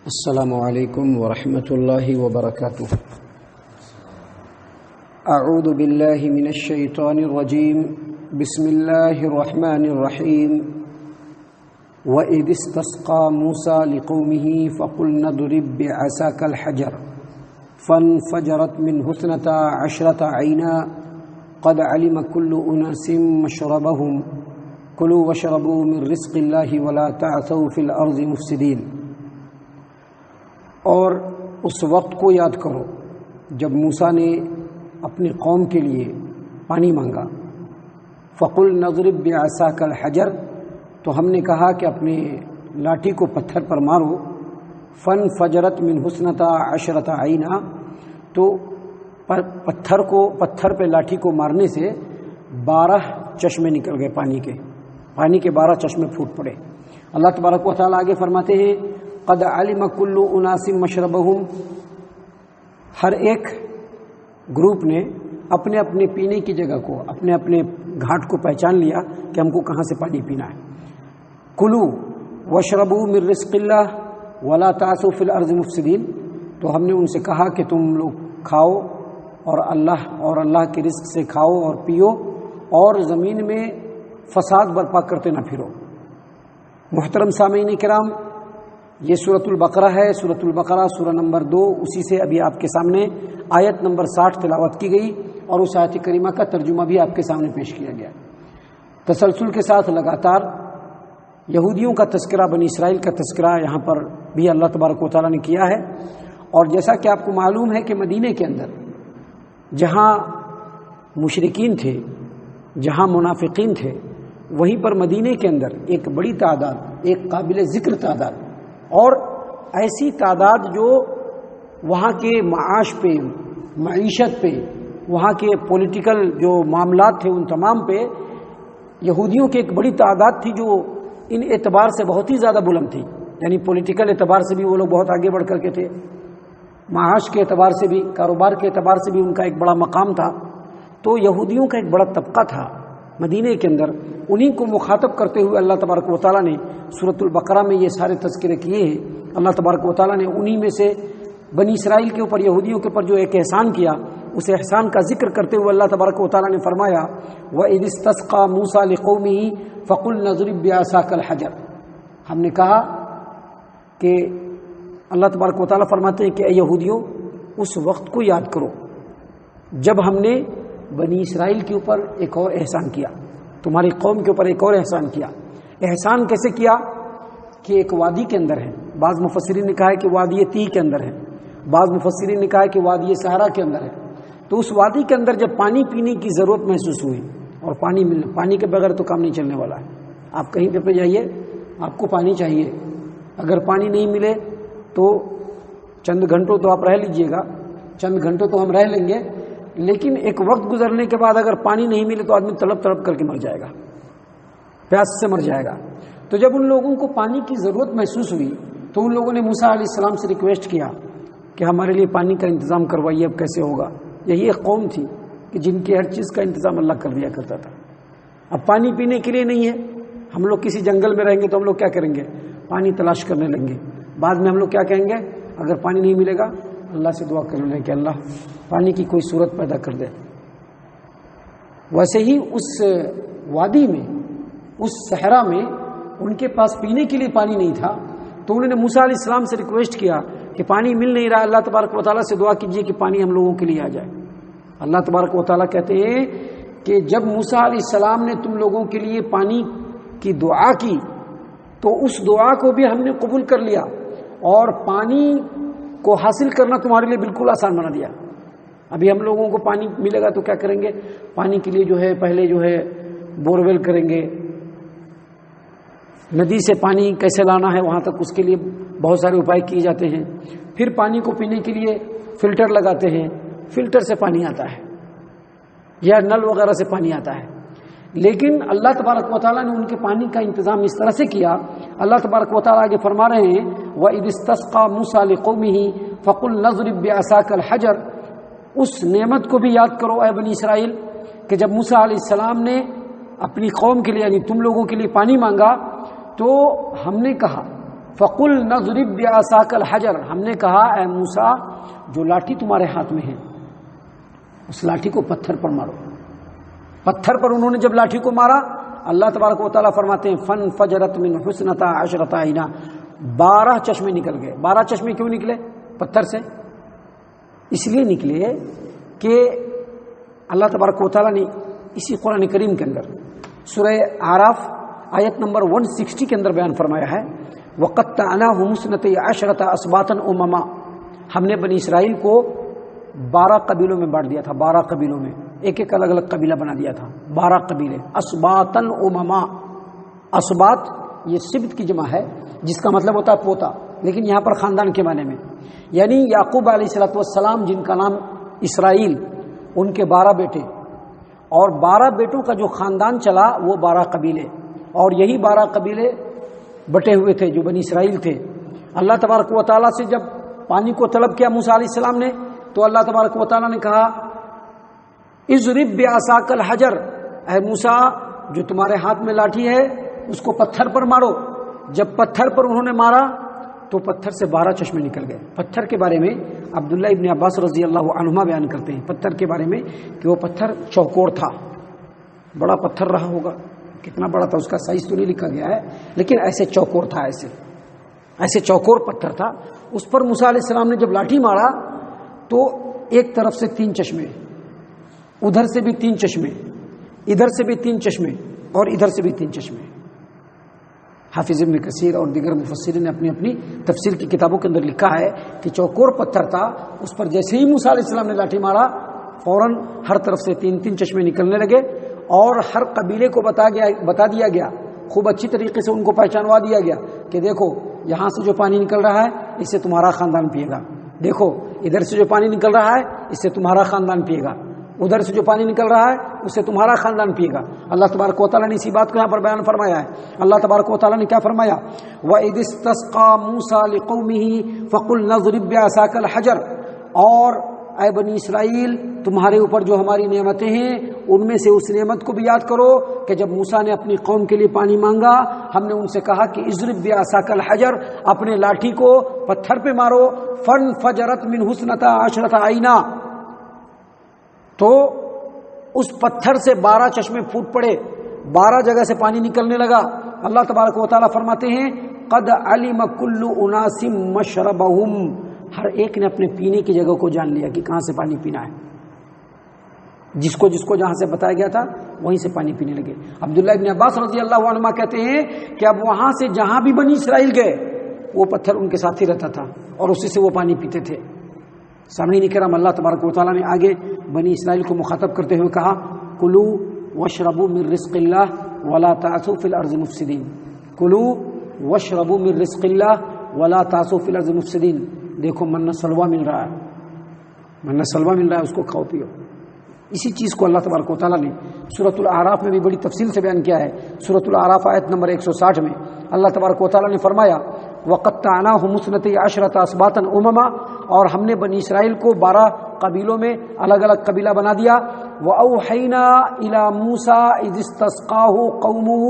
السلام علیکم ورحمۃ اللہ وبرکاتہ۔ اعوذ باللہ من الشیطان الرجیم، بسم اللہ الرحمن الرحیم۔ وَإِذِ اسْتَسْقَىٰ مُوسَىٰ لِقَوْمِهِ فَقُلْنَا اضْرِب بِّعَصَاكَ الْحَجَرَ فَانفَجَرَتْ مِنْهُ اثْنَتَا عَشْرَةَ عَيْنًا قَدْ عَلِمَ كُلُّ أُنَاسٍ مَّشْرَبَهُمْ كُلُوا وَاشْرَبُوا مِن رِّزْقِ اللَّهِ وَلَا تَعْثَوْا فِي الْأَرْضِ مُفْسِدِينَ۔ اور اس وقت کو یاد کرو جب موسیٰ نے اپنی قوم کے لیے پانی مانگا۔ فَقُلْنَا اضْرِب بِّعَصَاكَ الْحَجَرَ، تو ہم نے کہا کہ اپنے لاٹھی کو پتھر پر مارو۔ فَانْفَجَرَتْ مِنْهُ اثْنَتَا عَشْرَةَ عَيْنًا، تو پتھر پہ لاٹھی کو مارنے سے 12 چشمے نکل گئے پانی کے 12 چشمے پھوٹ پڑے۔ اللہ تبارک و تعالیٰ آگے فرماتے ہیں قد علم کل اناس مشربہم، ہر ایک گروپ نے اپنے اپنے پینے کی جگہ کو، اپنے اپنے گھاٹ کو پہچان لیا کہ ہم کو کہاں سے پانی پینا ہے۔ کلو واشربوا من رزق اللہ ولا تعثوا فی الارض مفسدین، تو ہم نے ان سے کہا کہ تم لوگ کھاؤ اور اللہ کے رزق سے کھاؤ اور پیو اور زمین میں فساد برپا کرتے نہ پھرو۔ محترم سامعین کرام، یہ سورۃ البقرہ ہے۔ سورۃ البقرہ سورہ نمبر 2، اسی سے ابھی آپ کے سامنے آیت نمبر 60 تلاوت کی گئی اور اس آیت کریمہ کا ترجمہ بھی آپ کے سامنے پیش کیا گیا۔ تسلسل کے ساتھ لگاتار یہودیوں کا تذکرہ، بنی اسرائیل کا تذکرہ یہاں پر بھی اللہ تبارک و تعالیٰ نے کیا ہے۔ اور جیسا کہ آپ کو معلوم ہے کہ مدینے کے اندر جہاں مشرکین تھے، جہاں منافقین تھے، وہیں پر مدینے کے اندر ایک بڑی تعداد، ایک قابل ذکر تعداد اور ایسی تعداد جو وہاں کے معاش پہ، معیشت پہ، وہاں کے پولیٹیکل جو معاملات تھے ان تمام پہ یہودیوں کی ایک بڑی تعداد تھی جو ان اعتبار سے بہت ہی زیادہ بلند تھی، یعنی پولیٹیکل اعتبار سے بھی وہ لوگ بہت آگے بڑھ کر کے تھے، معاش کے اعتبار سے بھی، کاروبار کے اعتبار سے بھی ان کا ایک بڑا مقام تھا۔ تو یہودیوں کا ایک بڑا طبقہ تھا مدینے کے اندر، انہی کو مخاطب کرتے ہوئے اللہ تبارک و تعالیٰ نے سورۃ البقرہ میں یہ سارے تذکرے کیے ہیں۔ اللہ تبارک و تعالیٰ نے انہی میں سے بنی اسرائیل کے اوپر، یہودیوں کے اوپر جو ایک احسان کیا، اس احسان کا ذکر کرتے ہوئے اللہ تبارک و تعالیٰ نے فرمایا وَإِذِ اسْتَسْقَىٰ مُوسَىٰ لِقَوْمِهِ فَقُلْنَا اضْرِب بِّعَصَاكَ الْحَجَرَ۔ ہم نے کہا کہ اللہ تبارک و تعالیٰ فرماتے ہیں کہ اے یہودیوں، اس وقت کو یاد کرو جب ہم نے بنی اسرائیل کے اوپر ایک اور احسان کیا، تمہاری قوم کے اوپر ایک اور احسان کیا۔ احسان کیسے کیا کہ ایک وادی کے اندر ہے، بعض مفسرین نے کہا ہے کہ وادی تیہ کے اندر ہے، بعض مفسرین نے کہا ہے کہ وادی صحرا کے اندر ہے۔ تو اس وادی کے اندر جب پانی پینے کی ضرورت محسوس ہوئی اور پانی کے بغیر تو کام نہیں چلنے والا ہے، آپ کہیں پہ جائیے آپ کو پانی چاہیے، اگر پانی نہیں ملے تو چند گھنٹوں تو آپ رہ لیجئے گا، چند گھنٹوں تو ہم رہ لیں گے، لیکن ایک وقت گزرنے کے بعد اگر پانی نہیں ملے تو آدمی تڑپ تڑپ کر کے مر جائے گا، پیاس سے مر جائے گا۔ تو جب ان لوگوں کو پانی کی ضرورت محسوس ہوئی تو ان لوگوں نے موسیٰ علیہ السلام سے ریکویسٹ کیا کہ ہمارے لیے پانی کا انتظام کروائیے، اب کیسے ہوگا۔ یہی ایک قوم تھی کہ جن کی ہر چیز کا انتظام اللہ کر دیا کرتا تھا۔ اب پانی پینے کے لیے نہیں ہے، ہم لوگ کسی جنگل میں رہیں گے تو ہم لوگ کیا کریں گے؟ پانی تلاش کرنے لگیں گے۔ بعد میں ہم لوگ کیا کہیں گے؟ اگر پانی نہیں ملے گا اللہ سے دعا کر لیں کہ اللہ پانی کی کوئی صورت پیدا کر دے۔ ویسے ہی اس وادی میں، اس صحرا میں ان کے پاس پینے کے لیے پانی نہیں تھا، تو انہوں نے موسیٰ علیہ السلام سے ریکویسٹ کیا کہ پانی مل نہیں رہا، اللہ تبارک و تعالیٰ سے دعا کیجیے کہ پانی ہم لوگوں کے لیے آ جائے۔ اللہ تبارک و تعالیٰ کہتے ہیں کہ جب موسیٰ علیہ السلام نے تم لوگوں کے لیے پانی کی دعا کی تو اس دعا کو بھی ہم نے قبول کر لیا اور پانی کو حاصل کرنا تمہارے لیے بالکل آسان بنا دیا۔ ابھی ہم لوگوں کو پانی ملے گا تو کیا کریں گے؟ پانی کے لیے جو ہے پہلے جو ہے بورویل کریں گے، ندی سے پانی کیسے لانا ہے وہاں تک اس کے لیے بہت سارے اپائے کیے جاتے ہیں، پھر پانی کو پینے کے لیے فلٹر لگاتے ہیں، فلٹر سے پانی آتا ہے یا نل وغیرہ سے پانی آتا ہے۔ لیکن اللہ تبارک و تعالیٰ نے ان کے پانی کا انتظام اس طرح سے کیا۔ اللہ تبارک و تعالیٰ آگے فرما رہے ہیں وَإِذِ اسْتَسْقَىٰ مُوسَىٰ لِقَوْمِهِ فَقُلْنَا اضْرِب بِّعَصَاكَ الْحَجَرَ۔ اس نعمت کو بھی یاد کرو اے بنی اسرائیل کہ جب موسیٰ علیہ السلام نے اپنی قوم کے لیے، یعنی تم لوگوں کے لیے پانی مانگا تو ہم نے کہا فقل نضرب بعصاک الحجر، ہم نے کہا اے موسیٰ جو لاٹھی تمہارے ہاتھ میں ہے اس لاٹھی کو پتھر پر مارو۔ پتھر پر انہوں نے جب لاٹھی کو مارا، اللہ تبارک و تعالیٰ فرماتے ہیں فانفجرت من حسنتا عشرۃ عینا، 12 چشمے نکل گئے۔ 12 چشمے کیوں نکلے پتھر سے؟ اس لیے نکلے کہ اللہ تبارک و تعالیٰ نے اسی قرآن کریم کے اندر سورہ اعراف آیت نمبر 160 کے اندر بیان فرمایا ہے وَقَطَّعْنَاهُمُ اثْنَتَيْ عَشْرَةَ أَسْبَاطًا أُمَمًا، ہم نے بنی اسرائیل کو 12 قبیلوں میں بانٹ دیا تھا، 12 قبیلوں میں ایک ایک الگ الگ قبیلہ بنا دیا تھا، 12 قبیلے، اسباطن امما۔ اسباط یہ سبت کی جمع ہے جس کا مطلب ہوتا ہے پوتا، لیکن یہاں پر خاندان کے معنی میں، یعنی یعقوب علیہ السلام جن کا نام اسرائیل، ان کے 12 بیٹے، اور 12 بیٹوں کا جو خاندان چلا وہ 12 قبیلے، اور یہی 12 قبیلے بٹے ہوئے تھے جو بنی اسرائیل تھے۔ اللہ تبارک و تعالیٰ سے جب پانی کو طلب کیا موسیٰ علیہ السلام نے، تو اللہ تبارک و تعالیٰ نے کہا اضرب بعصاک الحجر، اے موسیٰ جو تمہارے ہاتھ میں لاٹھی ہے اس کو پتھر پر مارو۔ جب پتھر پر انہوں نے مارا تو پتھر سے 12 چشمے نکل گئے۔ پتھر کے بارے میں عبداللہ ابن عباس رضی اللہ عنہما بیان کرتے ہیں پتھر کے بارے میں کہ وہ پتھر چوکور تھا، بڑا پتھر رہا ہوگا، کتنا بڑا تھا اس کا سائز تو نہیں لکھا گیا ہے، لیکن ایسے چوکور تھا، ایسے چوکور پتھر تھا۔ اس پر موسیٰ علیہ السلام نے جب لاٹھی مارا تو ایک طرف سے 3 چشمے، ادھر سے بھی 3 چشمے، ادھر سے بھی 3 چشمے، اور ادھر سے بھی 3 چشمے۔ حافظ ابن کثیر اور دیگر مفسرین نے اپنی اپنی تفسیر کی کتابوں کے اندر لکھا ہے کہ چوکور پتھر تھا، اس پر جیسے ہی موسیٰ علیہ السلام نے لاٹھی مارا فوراً ہر طرف سے 3 چشمے نکلنے لگے، اور ہر قبیلے کو بتا دیا گیا، خوب اچھی طریقے سے ان کو پہچانوا دیا گیا کہ دیکھو یہاں سے جو پانی نکل رہا ہے اس سے تمہارا خاندان پیے گا، دیکھو ادھر سے جو پانی نکل رہا ہے اس سے تمہارا خاندان پیے گا، ادھر سے جو پانی نکل رہا ہے اس سے تمہارا خاندان پیے گا۔ اللہ تبارک و تعالیٰ نے اسی بات کو یہاں پر بیان فرمایا ہے۔ اللہ تبارک و تعالیٰ نے کیا فرمایا وَإِذِ اسْتَسْقَىٰ مُوسَىٰ لِقَوْمِهِ فَقُلْ نَضْرِب بِّعَصَاكَ الْحَجَرَ، اور اے بنی اسرائیل تمہارے اوپر جو ہماری نعمتیں ہیں ان میں سے اس نعمت کو بھی یاد کرو کہ جب موسیٰ نے اپنی قوم کے لیے پانی مانگا ہم نے ان سے کہا کہ اضرب بعصاک الحجر، اپنے لاٹھی کو پتھر پہ مارو، فانفجرت منہ اثنتا عشرۃ عینا، تو اس پتھر سے 12 چشمے پھوٹ پڑے، 12 جگہ سے پانی نکلنے لگا۔ اللہ تبارک و تعالیٰ فرماتے ہیں قد علم کل اناس مشربہم، ہر ایک نے اپنے پینے کی جگہ کو جان لیا کہ کہاں سے پانی پینا ہے، جس کو جہاں سے بتایا گیا تھا وہیں سے پانی پینے لگے۔ عبداللہ ابن عباس رضی اللہ عنہما کہتے ہیں کہ اب وہاں سے جہاں بھی بنی اسرائیل گئے وہ پتھر ان کے ساتھ ہی رہتا تھا اور اسی سے وہ پانی پیتے تھے۔ سامعین کرام، اللہ تبارک و تعالیٰ نے آگے بنی اسرائیل کو مخاطب کرتے ہوئے کہا کلو واشربوا من رزق اللہ ولا تعثوا فی الارض مفسدین، کلو واشربوا من رزق اللہ ولا تعثوا فی الارض مفسدین، دیکھو منہ سلوا مل رہا ہے، منہ سلوا مل رہا ہے، اس کو کھاؤ پیو۔ اسی چیز کو اللہ تبارک و تعالیٰ نے سورۃ الاعراف میں بھی بڑی تفصیل سے بیان کیا ہے۔ سورۃ الاعراف آیت نمبر 160 میں اللہ تبارک و تعالیٰ نے فرمایا وَقَطَّعْنَاهُمُ اثْنَتَيْ عَشْرَةَ أَسْبَاطًا أُمَمًا، اور ہم نے بنی اسرائیل کو 12 قبیلوں میں الگ الگ قبیلہ بنا دیا۔ وَأَوْحَيْنَا إِلَى مُوسَىٰ إِذِ اسْتَسْقَاهُ قَوْمُهُ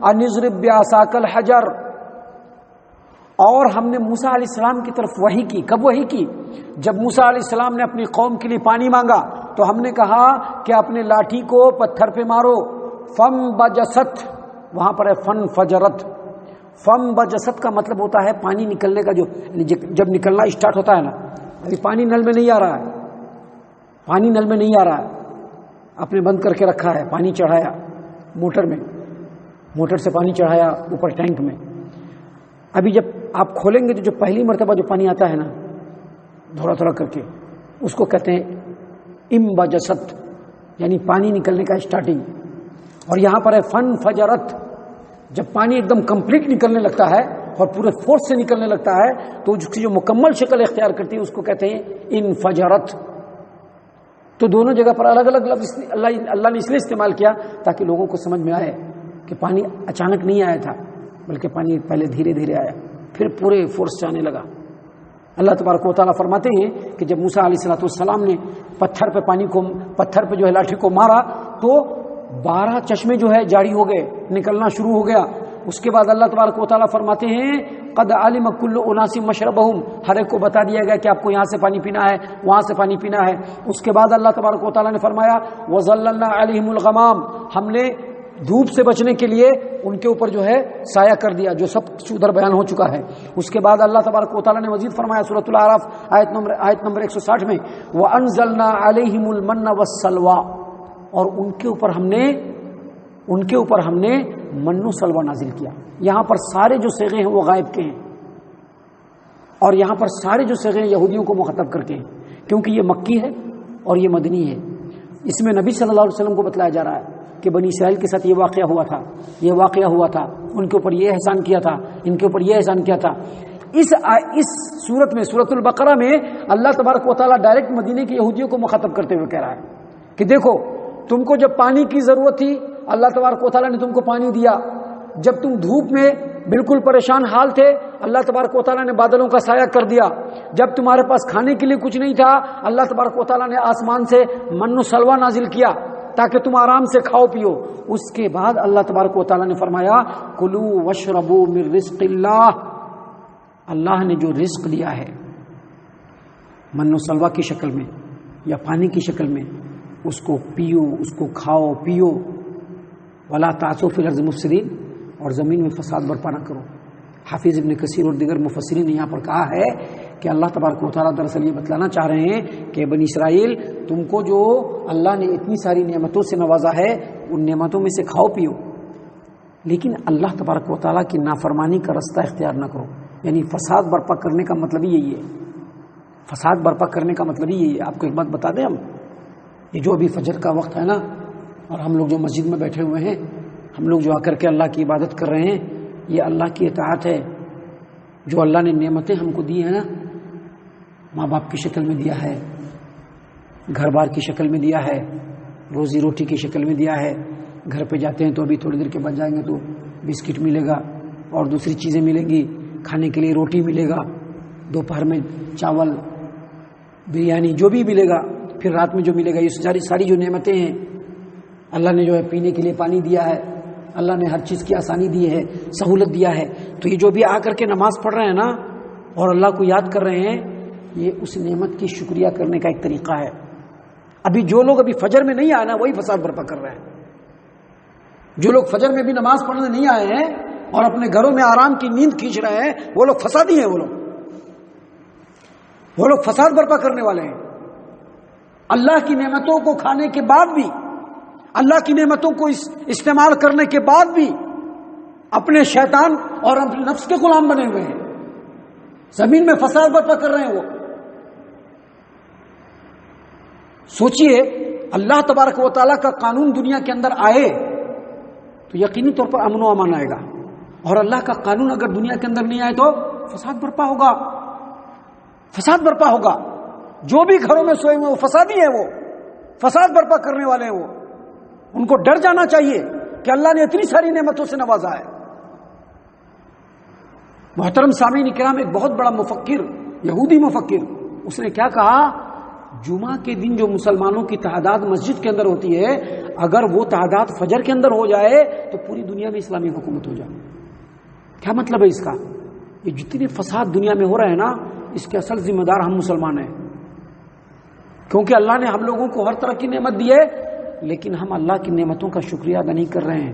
أَنِ اضْرِب بِّعَصَاكَ الْحَجَرَ، اور ہم نے موسیٰ علیہ السلام کی طرف وحی کی۔ کب وحی کی؟ جب موسیٰ علیہ السلام نے اپنی قوم کے لیے پانی مانگا تو ہم نے کہا کہ اپنے لاٹھی کو پتھر پہ مارو، فانبجست، وہاں پر ہے فانفجرت۔ فانبجست کا مطلب ہوتا ہے پانی نکلنے کا، جب نکلنا اسٹارٹ ہوتا ہے نا، ابھی پانی نل میں نہیں آ رہا ہے، پانی نل میں نہیں آ رہا ہے، آپ نے بند کر کے رکھا ہے، پانی چڑھایا موٹر میں، موٹر سے پانی چڑھایا اوپر ٹینک میں، ابھی جب آپ کھولیں گے تو جو پہلی مرتبہ جو پانی آتا ہے نا تھوڑا تھوڑا کر کے، اس کو کہتے ہیں انبجست، یعنی پانی نکلنے کا اسٹارٹنگ۔ اور یہاں پر ہے فانفجرت، جب پانی ایک دم کمپلیٹ نکلنے لگتا ہے اور پورے فورس سے نکلنے لگتا ہے تو اس کی جو مکمل شکل اختیار کرتی ہے اس کو کہتے ہیں انفجرت۔ تو دونوں جگہ پر الگ الگ لفظ اللہ نے اس لیے استعمال کیا تاکہ لوگوں کو سمجھ میں آئے کہ پانی اچانک نہیں آیا تھا بلکہ پانی پہلے دھیرے دھیرے آیا پھر پورے فورس سے آنے لگا۔ اللہ تبارک و تعالیٰ فرماتے ہیں کہ جب موسیٰ علیہ السلام نے پتھر پہ جو ہے لاٹھی کو مارا تو 12 چشمے جو ہے جاری ہو گئے، نکلنا شروع ہو گیا۔ اس کے بعد اللہ تبارک و تعالیٰ فرماتے ہیں قد علم کل اناس مشربہم، ہر ایک کو بتا دیا گیا کہ آپ کو یہاں سے پانی پینا ہے، وہاں سے پانی پینا ہے۔ اس کے بعد اللہ تبارک و تعالیٰ نے فرمایا وظللنا علیہم الغمام، ہم نے دھوپ سے بچنے کے لیے ان کے اوپر جو ہے سایہ کر دیا، جو سب ادھر بیان ہو چکا ہے۔ اس کے بعد اللہ تبارک و تعالیٰ نے مزید فرمایا سورۃ الاعراف آیت نمبر 160 میں وانزلنا علیہم المن والسلویٰ، اور ان کے اوپر ہم نے من و سلوہ نازل کیا۔ یہاں پر سارے جو صیغے ہیں وہ غائب کے ہیں، اور یہاں پر سارے جو صیغے ہیں یہودیوں کو مخاطب کر کے ہیں، کیونکہ یہ مکی ہے اور یہ مدنی ہے۔ اس میں نبی صلی اللہ علیہ وسلم کو بتلایا جا رہا ہے کہ بنی اسرائیل کے ساتھ یہ واقعہ ہوا تھا، ان کے اوپر یہ احسان کیا تھا، ان کے اوپر یہ احسان کیا تھا۔ اس صورت میں سورۃ البقرہ میں اللہ تبارک و تعالیٰ ڈائریکٹ مدینے کے یہودیوں کو مخاطب کرتے ہوئے کہہ رہا ہے کہ دیکھو تم کو جب پانی کی ضرورت تھی اللہ تبارک و تعالیٰ نے تم کو پانی دیا، جب تم دھوپ میں بالکل پریشان حال تھے اللہ تبارک و تعالیٰ نے بادلوں کا سایہ کر دیا، جب تمہارے پاس کھانے کے لیے کچھ نہیں تھا اللہ تبارک و تعالیٰ نے آسمان سے من و سلوہ نازل کیا تاکہ تم آرام سے کھاؤ پیو۔ اس کے بعد اللہ تبارک و تعالیٰ نے فرمایا کلوا واشربوا من رزق اللہ، اللہ نے جو رزق دیا ہے من و سلوہ کی شکل میں یا پانی کی شکل میں، اس کو پیو، اس کو کھاؤ پیو۔ ولا تعثوا فی الارض مفسدین، اور زمین میں فساد برپا نہ کرو۔ حافظ ابن کثیر اور دیگر مفسرین نے یہاں پر کہا ہے کہ اللہ تبارک و تعالیٰ دراصل یہ بتلانا چاہ رہے ہیں کہ بنی اسرائیل تم کو جو اللہ نے اتنی ساری نعمتوں سے نوازا ہے ان نعمتوں میں سے کھاؤ پیو، لیکن اللہ تبارک و تعالیٰ کی نافرمانی کا رستہ اختیار نہ کرو۔ یعنی فساد برپا کرنے کا مطلب ہی یہی ہے، فساد برپا کرنے کا مطلب ہی یہی ہے۔ آپ کو ایک بات بتا دیں، ہم یہ جو ابھی فجر کا وقت ہے نا، اور ہم لوگ جو مسجد میں بیٹھے ہوئے ہیں، ہم لوگ جو آ کر کے اللہ کی عبادت کر رہے ہیں، یہ اللہ کی اطاعت ہے۔ جو اللہ نے نعمتیں ہم کو دی ہیں نا، ماں باپ کی شکل میں دیا ہے، گھر بار کی شکل میں دیا ہے، روزی روٹی کی شکل میں دیا ہے۔ گھر پہ جاتے ہیں تو ابھی تھوڑی دیر کے بعد جائیں گے تو بسکٹ ملے گا اور دوسری چیزیں ملیں گی، کھانے کے لیے روٹی ملے گا، دوپہر میں چاول بریانی جو بھی ملے گا، پھر رات میں جو ملے گا، یہ ساری جو نعمتیں ہیں اللہ نے جو ہے پینے کے لیے پانی دیا ہے، اللہ نے ہر چیز کی آسانی دی ہے، سہولت دیا ہے۔ تو یہ جو بھی آ کر کے نماز پڑھ رہے ہیں نا اور اللہ کو یاد کر رہے ہیں، یہ اس نعمت کی شکریہ کرنے کا ایک طریقہ ہے۔ ابھی جو لوگ ابھی فجر میں نہیں آئے نا وہی فساد برپا کر رہے ہیں۔ جو لوگ فجر میں بھی نماز پڑھنے نہیں آئے ہیں اور اپنے گھروں میں آرام کی نیند کھینچ رہے ہیں، وہ لوگ فسادی ہیں، وہ لوگ فساد برپا کرنے والے ہیں۔ اللہ کی نعمتوں کو کھانے کے بعد بھی، اللہ کی نعمتوں کو استعمال کرنے کے بعد بھی اپنے شیطان اور اپنے نفس کے غلام بنے ہوئے ہیں، زمین میں فساد برپا کر رہے ہیں۔ وہ سوچئے اللہ تبارک و تعالیٰ کا قانون دنیا کے اندر آئے تو یقینی طور پر امن و امان آئے گا، اور اللہ کا قانون اگر دنیا کے اندر نہیں آئے تو فساد برپا ہوگا، فساد برپا ہوگا۔ جو بھی گھروں میں سوئے ہوئے وہ فسادی ہیں، وہ فساد برپا کرنے والے ہیں، وہ ان کو ڈر جانا چاہیے کہ اللہ نے اتنی ساری نعمتوں سے نوازا ہے۔ محترم سامعین کرام، ایک بہت بڑا مفکر، یہودی مفکر، اس نے کیا کہا، جمعہ کے دن جو مسلمانوں کی تعداد مسجد کے اندر ہوتی ہے، اگر وہ تعداد فجر کے اندر ہو جائے تو پوری دنیا میں اسلامی حکومت ہو جائے۔ کیا مطلب ہے اس کا؟ یہ جتنے فساد دنیا میں ہو رہے ہیں نا، اس کے اصل ذمہ دار ہم مسلمان ہیں، کیونکہ اللہ نے ہم لوگوں کو ہر طرح کی نعمت دی ہے، لیکن ہم اللہ کی نعمتوں کا شکریہ ادا نہیں کر رہے ہیں۔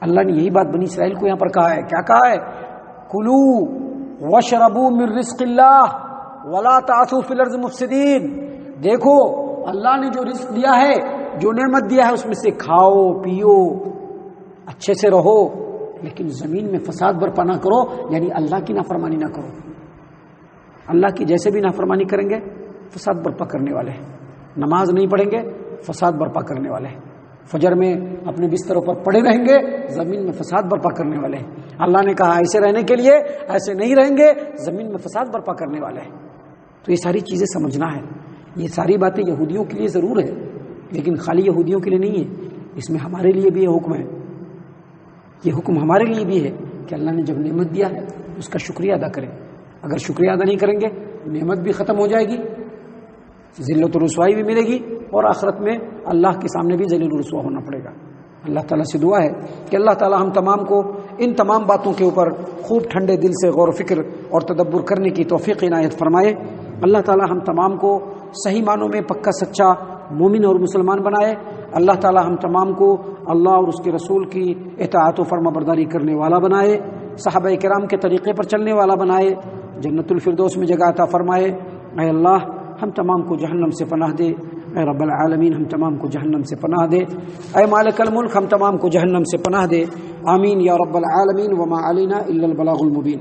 اللہ نے یہی بات بنی اسرائیل کو یہاں پر کہا ہے، کیا کہا ہے، کلو واشربوا من رزق اللہ ولا تعثوا فی الارض مفسدین۔ دیکھو اللہ نے جو رزق دیا ہے، جو نعمت دیا ہے، اس میں سے کھاؤ پیو، اچھے سے رہو، لیکن زمین میں فساد برپا نہ کرو، یعنی اللہ کی نافرمانی نہ کرو۔ اللہ کی جیسے بھی نافرمانی کریں گے فساد برپا کرنے والے ہیں، نماز نہیں پڑھیں گے فساد برپا کرنے والے ہیں، فجر میں اپنے بستروں پر پڑے رہیں گے زمین میں فساد برپا کرنے والے ہیں۔ اللہ نے کہا ایسے رہنے کے لیے، ایسے نہیں رہیں گے زمین میں فساد برپا کرنے والے ہیں۔ تو یہ ساری چیزیں سمجھنا ہے، یہ ساری باتیں یہودیوں کے لیے ضرور ہے، لیکن خالی یہودیوں کے لیے نہیں ہے، اس میں ہمارے لیے بھی یہ حکم ہے، یہ حکم ہمارے لیے بھی ہے کہ اللہ نے جب نعمت دیا ہے اس کا شکریہ ادا کریں۔ اگر شکریہ ادا نہیں کریں گے نعمت بھی ختم ہو جائے گی، ذلت و رسوائی بھی ملے گی، اور آخرت میں اللہ کے سامنے بھی ذلیل و رسوا ہونا پڑے گا۔ اللہ تعالیٰ سے دعا ہے کہ اللہ تعالیٰ ہم تمام کو ان تمام باتوں کے اوپر خوب ٹھنڈے دل سے غور و فکر اور تدبر کرنے کی توفیق عنایت فرمائے۔ اللہ تعالی ہم تمام کو صحیح معنوں میں پکا سچا مومن اور مسلمان بنائے۔ اللہ تعالی ہم تمام کو اللہ اور اس کے رسول کی اطاعت و فرما برداری کرنے والا بنائے، صحابہ کرام کے طریقے پر چلنے والا بنائے، جنت الفردوس میں جگہ عطا فرمائے۔ اے اللہ ہم تمام کو جہنم سے پناہ دے، اے رب العالمین ہم تمام کو جہنم سے پناہ دے، اے مالک الملک ہم تمام کو جہنم سے پناہ دے، آمین یا رب العالمین، وما علینا الا البلاغ المبین۔